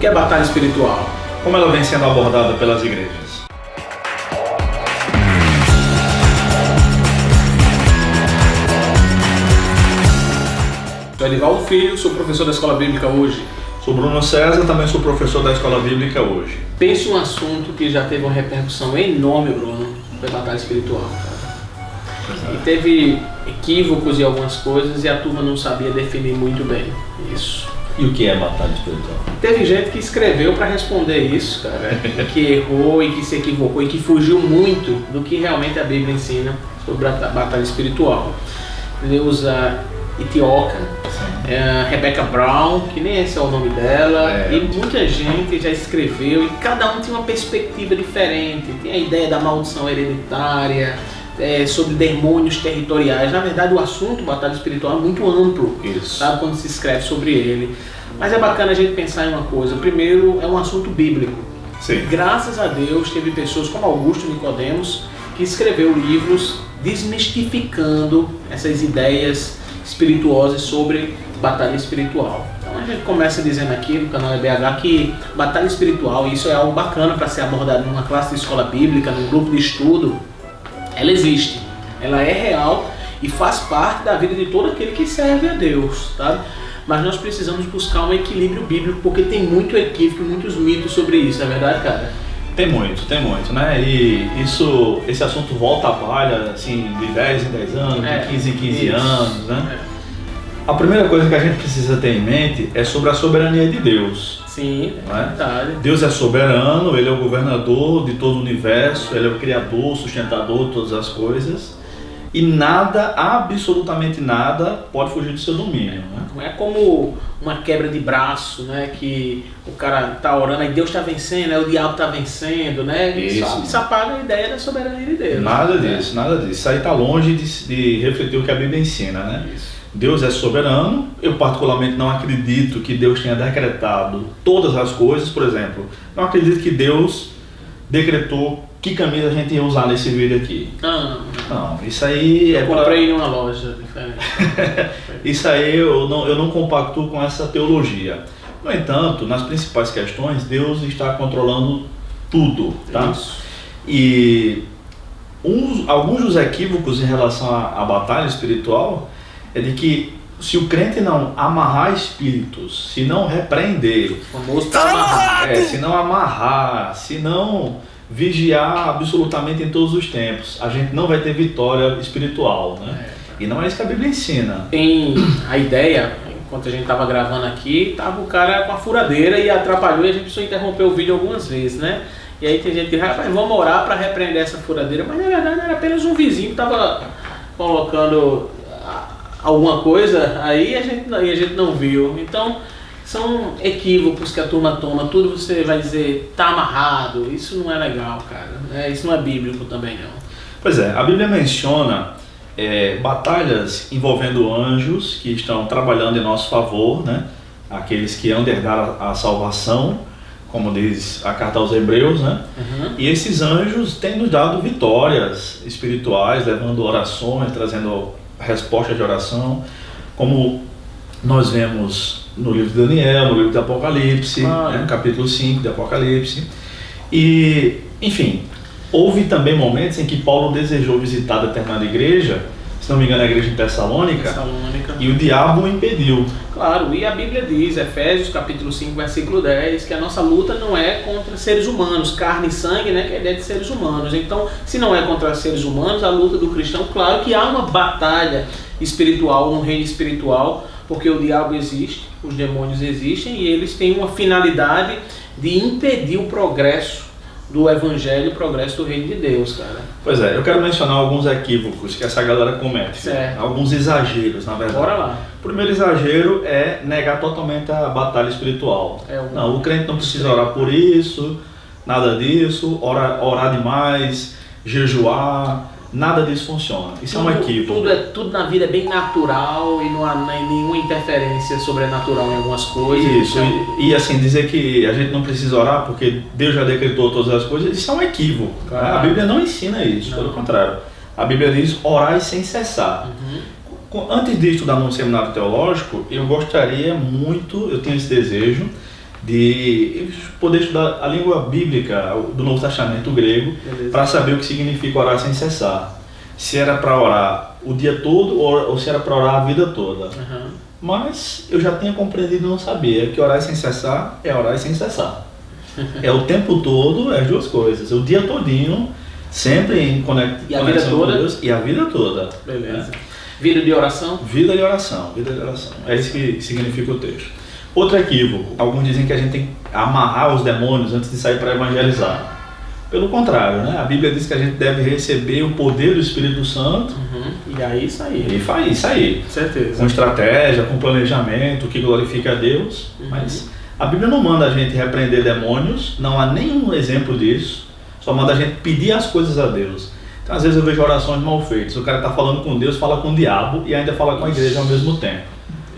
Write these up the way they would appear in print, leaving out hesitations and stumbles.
que é batalha espiritual? Como ela vem sendo abordada pelas igrejas? Sou Edivaldo Filho, sou professor da Escola Bíblica hoje. Sou Bruno César, também sou professor da Escola Bíblica hoje. Pense um assunto que já teve uma repercussão enorme, Bruno, foi batalha espiritual, cara. E teve equívocos e algumas coisas e a turma não sabia definir muito bem isso. E o que é batalha espiritual? Teve gente que escreveu para responder isso, cara, e que errou e que se equivocou e que fugiu muito do que realmente a Bíblia ensina sobre a batalha espiritual. Ele usa Itioca, Rebecca Brown, que nem esse é o nome dela, e muita gente já escreveu e cada um tem uma perspectiva diferente. Tem a ideia da maldição hereditária, sobre demônios territoriais. Na verdade, o assunto batalha espiritual é muito amplo, sabe, quando se escreve sobre ele. Mas é bacana a gente pensar em uma coisa. Primeiro, é um assunto bíblico. Sim. Graças a Deus, teve pessoas como Augusto Nicodemos que escreveu livros desmistificando essas ideias espirituosas sobre batalha espiritual. Então a gente começa dizendo aqui no canal EBH que batalha espiritual, isso é algo bacana para ser abordado numa classe de escola bíblica, num grupo de estudo. Ela existe, ela é real e faz parte da vida de todo aquele que serve a Deus, tá? Mas nós precisamos buscar um equilíbrio bíblico, porque tem muito equívoco e muitos mitos sobre isso, é verdade, cara? Tem muito, né? E esse assunto volta à palha, assim, de 10 em 10 anos, de 15 em 15 anos, né? A primeira coisa que a gente precisa ter em mente é sobre a soberania de Deus. Sim, é verdade. Deus é soberano, Ele é o governador de todo o universo, Ele é o criador, sustentador de todas as coisas. E nada, absolutamente nada, pode fugir do seu domínio. Né? Não é como uma quebra de braço, né? Que o cara tá orando, aí Deus está vencendo, aí o diabo está vencendo, né? Isso apaga a ideia da soberania de Deus. Nada disso, nada disso. Isso aí está longe de refletir o que a Bíblia ensina, né? Isso. Deus é soberano. Eu particularmente não acredito que Deus tenha decretado todas as coisas. Por exemplo, não acredito que Deus decretou que camisa a gente ia usar nesse vídeo aqui. Não, isso aí eu comprei em uma loja diferente. Isso aí eu não compactuo com essa teologia. No entanto, nas principais questões, Deus está controlando tudo, tá? Isso. E alguns dos equívocos em relação à batalha espiritual é de que se o crente não amarrar espíritos, se não repreender, se não amarrar, se não vigiar absolutamente em todos os tempos, a gente não vai ter vitória espiritual, né? E não é isso que a Bíblia ensina. Tem a ideia, enquanto a gente estava gravando aqui, tava o cara com a furadeira e atrapalhou e a gente precisou interromper o vídeo algumas vezes, né? E aí tem gente que diz, rapaz, vamos orar para repreender essa furadeira, mas na verdade era apenas um vizinho que estava colocando alguma coisa aí e a gente não viu. Então são equívocos que a turma toma, tudo você vai dizer tá amarrado, isso não é legal, cara, isso não é bíblico também não. Pois é, a Bíblia menciona batalhas envolvendo anjos que estão trabalhando em nosso favor, né? Aqueles que hão de herdar a salvação, como diz a carta aos Hebreus, né? E esses anjos têm nos dado vitórias espirituais, levando orações, trazendo respostas de oração, como nós vemos no livro de Daniel, no livro de Apocalipse, no capítulo 5 de Apocalipse. E, enfim, houve também momentos em que Paulo desejou visitar determinada igreja, se não me engano a igreja de Tessalônica, e o diabo o impediu. Claro, e a Bíblia diz, Efésios capítulo 5, versículo 10, que a nossa luta não é contra seres humanos, carne e sangue, né, que é a ideia de seres humanos. Então, se não é contra seres humanos, a luta do cristão, claro que há uma batalha espiritual, um reino espiritual, porque o diabo existe, os demônios existem e eles têm uma finalidade de impedir o progresso do evangelho, o progresso do reino de Deus, cara. Pois é, eu quero mencionar alguns equívocos que essa galera comete, certo. Alguns exageros, na verdade. Bora lá. O primeiro exagero é negar totalmente a batalha espiritual. Não, o crente não precisa orar por isso, nada disso, orar demais, jejuar, nada disso funciona. Isso é um equívoco. Tudo na vida é bem natural e não há nenhuma interferência sobrenatural em algumas coisas. Isso, e assim, dizer que a gente não precisa orar porque Deus já decretou todas as coisas, isso é um equívoco. Claro. Né? A Bíblia não ensina isso, pelo contrário. A Bíblia diz orai sem cessar. Antes de estudar num seminário teológico, eu gostaria muito, eu tenho esse desejo, de poder estudar a língua bíblica do Novo Testamento grego, para saber o que significa orar sem cessar. Se era para orar o dia todo ou se era para orar a vida toda. Uhum. Mas eu já tinha compreendido e não sabia que orar sem cessar é orar sem cessar. É o tempo todo, é as duas coisas. O dia todinho, sempre em conexão com Deus, e a vida toda. Beleza. Né? Vida de oração? Vida de oração, vida de oração. É isso que significa o texto. Outro equívoco, alguns dizem que a gente tem que amarrar os demônios antes de sair para evangelizar. Pelo contrário, né? A Bíblia diz que a gente deve receber o poder do Espírito Santo. E aí sair. E sair. Certeza. Com estratégia, com planejamento, que glorifica a Deus. Mas a Bíblia não manda a gente repreender demônios, não há nenhum exemplo disso. Só manda a gente pedir as coisas a Deus. Então às vezes eu vejo orações mal feitas. O cara está falando com Deus, fala com o diabo e ainda fala com a igreja ao mesmo tempo.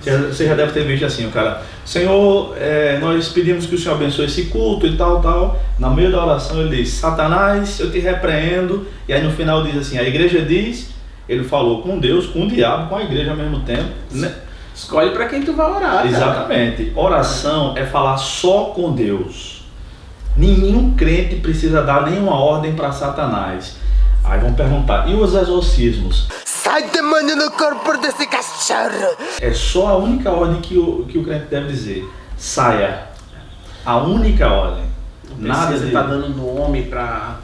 Você já deve ter visto assim, o cara, Senhor, nós pedimos que o Senhor abençoe esse culto e tal. No meio da oração ele diz, Satanás, eu te repreendo. E aí no final diz assim, a igreja diz, ele falou com Deus, com o diabo, com a igreja ao mesmo tempo. Né? Escolhe para quem tu vai orar. Cara. Exatamente. Oração é falar só com Deus. Nenhum crente precisa dar nenhuma ordem para Satanás. Aí vão perguntar, e os exorcismos? Sai demônio no corpo desse cachorro! É só a única ordem que o crente deve dizer. Saia. A única ordem. Não precisa estar dando nome para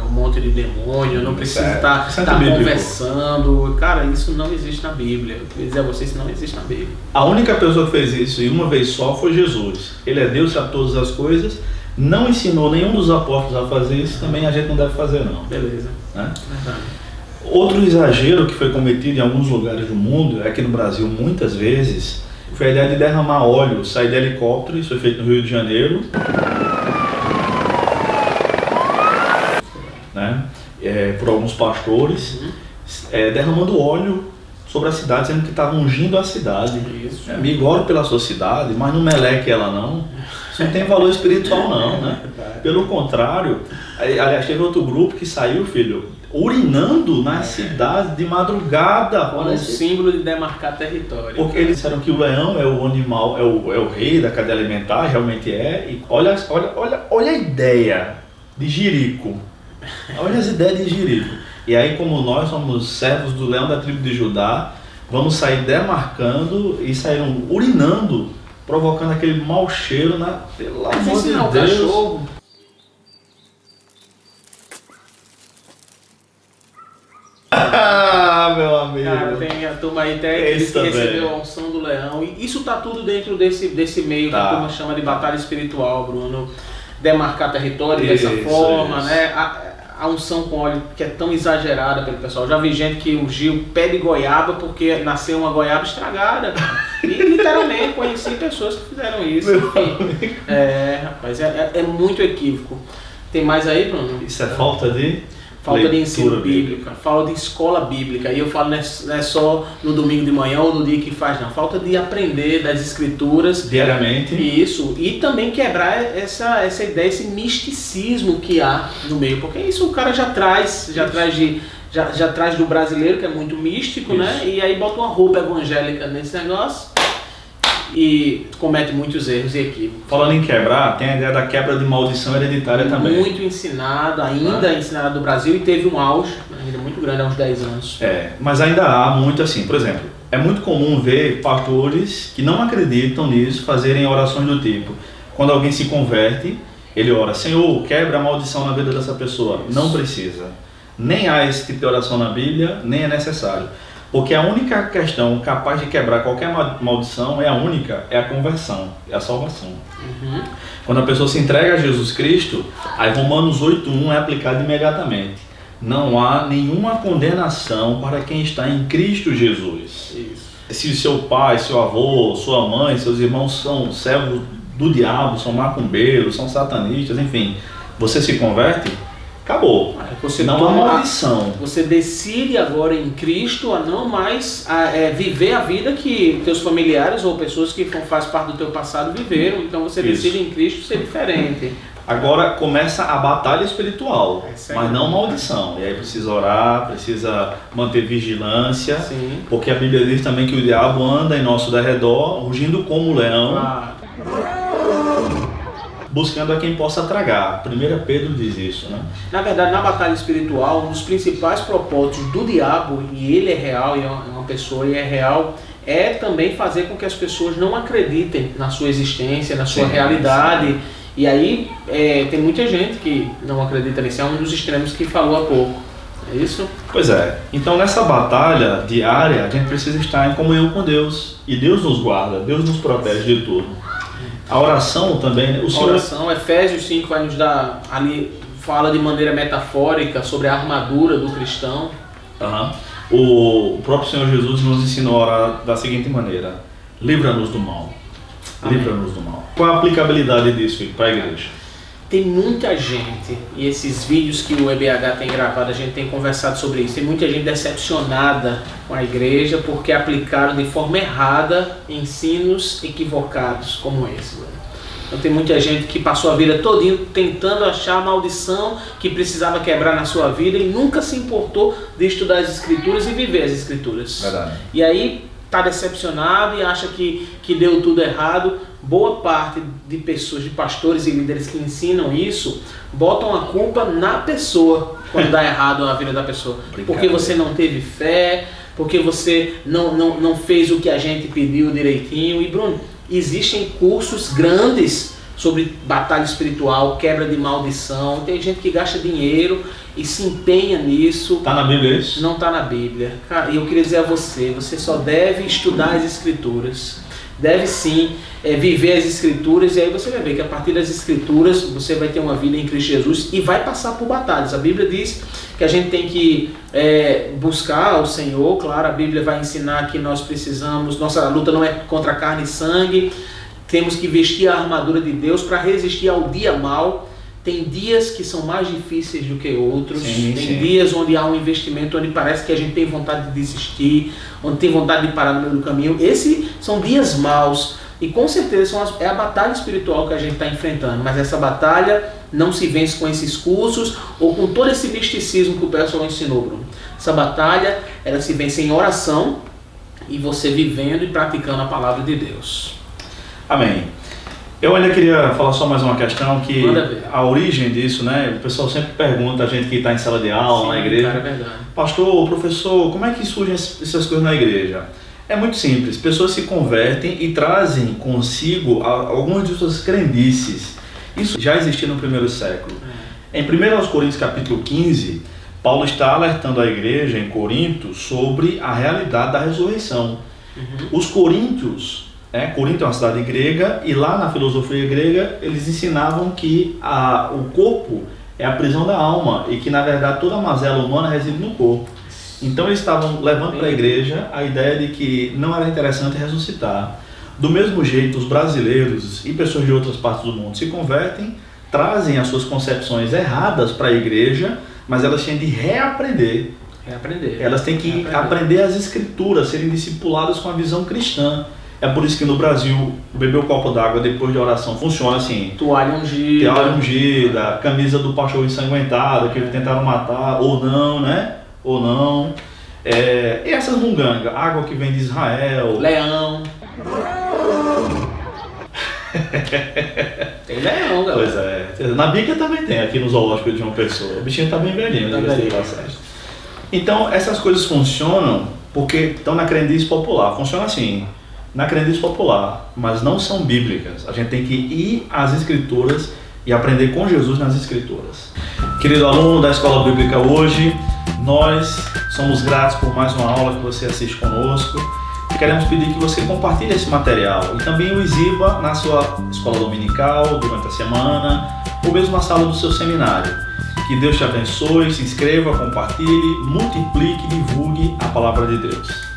um monte de demônio, não precisa estar conversando. Cara, isso não existe na Bíblia. Eu queria dizer a vocês que não existe na Bíblia. A única pessoa que fez isso e uma vez só foi Jesus. Ele é Deus, sabe todas as coisas. Não ensinou nenhum dos apóstolos a fazer isso, também a gente não deve fazer não. Beleza. Né? Outro exagero que foi cometido em alguns lugares do mundo, aqui no Brasil muitas vezes, foi a ideia de derramar óleo, sair de helicóptero, isso foi feito no Rio de Janeiro, né? Por alguns pastores, derramando óleo sobre a cidade, sendo que estavam ungindo a cidade. Isso. Amigo, oro pela sua cidade, mas não meleque ela não. Isso não tem valor espiritual não, né? Pelo contrário, aliás, teve outro grupo que saiu, filho, urinando na cidade de madrugada. Com um símbolo de demarcar território. Porque eles disseram que o leão é o animal, é o rei da cadeia alimentar, realmente é. E olha a ideia de Jerico. Olha as ideias de Jerico. E aí, como nós somos servos do leão da tribo de Judá, vamos sair demarcando e saíram urinando, provocando aquele mau cheiro pelo amor de Deus. Cachorro. Meu amigo. Cara, tem a turma aí até que recebeu a unção do leão. E isso tá tudo dentro desse meio que a turma chama de batalha espiritual, Bruno. Demarcar território dessa forma, né? A unção com óleo que é tão exagerada pelo pessoal. Já vi gente que ungiu pé de goiaba porque nasceu uma goiaba estragada. E literalmente conheci pessoas que fizeram isso. Enfim, rapaz, é muito equívoco. Tem mais aí, Bruno? Isso é falta de ensino bíblico, falta de escola bíblica. E eu falo não é só no domingo de manhã ou no dia que faz, não. Falta de aprender das escrituras diariamente. Isso. E também quebrar essa ideia, esse misticismo que há no meio. Porque isso o cara já traz do brasileiro, que é muito místico, isso, né? E aí bota uma roupa evangélica nesse negócio e comete muitos erros e equívocos. Falando em quebrar, tem a ideia da quebra de maldição hereditária também. Muito ensinado, ainda ensinado no Brasil, e teve um auge ainda muito grande há uns 10 anos. Mas ainda há muito assim, por exemplo, é muito comum ver pastores que não acreditam nisso fazerem orações do tipo, quando alguém se converte, ele ora, Senhor, quebra a maldição na vida dessa pessoa. Isso. Não precisa. Nem há esse tipo de oração na Bíblia, nem é necessário. Porque a única questão capaz de quebrar qualquer maldição é a conversão, é a salvação. Quando a pessoa se entrega a Jesus Cristo, aí Romanos 8:1 é aplicado imediatamente. Não há nenhuma condenação para quem está em Cristo Jesus. Isso. Se seu pai, seu avô, sua mãe, seus irmãos são servos do diabo, são macumbeiros, são satanistas, enfim, você se converte, acabou. Você não há maldição. Você decide agora em Cristo a não mais viver a vida que teus familiares ou pessoas que fazem parte do teu passado viveram. Então você decide em Cristo ser diferente. Agora começa a batalha espiritual, mas não maldição. E aí precisa orar, precisa manter vigilância. Sim. Porque a Bíblia diz também que o diabo anda em nosso derredor, rugindo como um leão. buscando a quem possa tragar. 1 Pedro diz isso, né? Na verdade, na batalha espiritual, um dos principais propósitos do diabo, e ele é real, e é uma pessoa e é real, é também fazer com que as pessoas não acreditem na sua existência, na sua realidade. Sim. E aí tem muita gente que não acredita nisso. É um dos extremos que falou há pouco. É isso? Pois é. Então nessa batalha diária, a gente precisa estar em comunhão com Deus. E Deus nos guarda, Deus nos protege de tudo. A oração também... A oração, Efésios 5 vai nos dar ali, fala de maneira metafórica sobre a armadura do cristão. O próprio Senhor Jesus nos ensinou a orar da seguinte maneira: livra-nos do mal. Amém. Livra-nos do mal. Qual a aplicabilidade disso para a igreja? Tem muita gente, e esses vídeos que o EBH tem gravado, a gente tem conversado sobre isso, tem muita gente decepcionada com a igreja porque aplicaram de forma errada ensinos equivocados como esse. Então tem muita gente que passou a vida todinha tentando achar a maldição que precisava quebrar na sua vida e nunca se importou de estudar as escrituras e viver as escrituras. Verdade. E aí está decepcionado e acha que deu tudo errado. Boa parte de pessoas, de pastores e líderes que ensinam isso, botam a culpa na pessoa quando dá errado a vida da pessoa. Porque você não teve fé, porque você não fez o que a gente pediu direitinho. E Bruno, existem cursos grandes sobre batalha espiritual, quebra de maldição. Tem gente que gasta dinheiro e se empenha nisso. Está na Bíblia isso? Não está na Bíblia. Cara, e eu queria dizer a você só deve estudar as escrituras. Deve sim viver as escrituras, e aí você vai ver que a partir das escrituras você vai ter uma vida em Cristo Jesus e vai passar por batalhas. A Bíblia diz que a gente tem que buscar o Senhor. Claro, a Bíblia vai ensinar que nós precisamos, nossa luta não é contra carne e sangue, temos que vestir a armadura de Deus para resistir ao dia mau. Tem dias que são mais difíceis do que outros. Tem dias onde há um investimento, onde parece que a gente tem vontade de desistir, onde tem vontade de parar no meio do caminho. Esses são dias maus e com certeza é a batalha espiritual que a gente está enfrentando. Mas essa batalha não se vence com esses cursos ou com todo esse misticismo que o pessoal ensinou, Bruno. Essa batalha, ela se vence em oração e você vivendo e praticando a palavra de Deus. Amém. Eu ainda queria falar só mais uma questão, que a origem disso, né? O pessoal sempre pergunta, a gente que está em sala de aula, na igreja, cara, é verdade. Pastor, professor, como é que surgem essas coisas na igreja? É muito simples, pessoas se convertem e trazem consigo algumas de suas crendices. Isso já existia no primeiro século. Em 1 Coríntios capítulo 15, Paulo está alertando a igreja em Corinto sobre a realidade da ressurreição. Os coríntios... Corinto é uma cidade grega, e lá na filosofia grega eles ensinavam que o corpo é a prisão da alma e que na verdade toda a mazela humana reside no corpo. Então eles estavam levando para a igreja a ideia de que não era interessante ressuscitar. Do mesmo jeito, os brasileiros e pessoas de outras partes do mundo se convertem, trazem as suas concepções erradas para a igreja, mas elas têm de reaprender. Elas têm que aprender as escrituras, serem discipuladas com a visão cristã. É por isso que no Brasil, beber o copo d'água depois de oração funciona assim. Toalha ungida, camisa do pastor ensanguentada, que tentaram matar, ou não, né? Ou não. E essas mungangas, água que vem de Israel. Leão. Tem leão, galera. Pois é. Na Bíblia também tem, aqui no zoológico de João Pessoa. O bichinho tá bem velhinho, Então, essas coisas funcionam porque estão na crendice popular. Funciona assim. Na crendice popular, mas não são bíblicas. A gente tem que ir às escrituras e aprender com Jesus nas escrituras. Querido aluno da Escola Bíblica hoje, nós somos gratos por mais uma aula que você assiste conosco e queremos pedir que você compartilhe esse material e também o exiba na sua escola dominical, durante a semana, ou mesmo na sala do seu seminário. Que Deus te abençoe, se inscreva, compartilhe, multiplique e divulgue a palavra de Deus.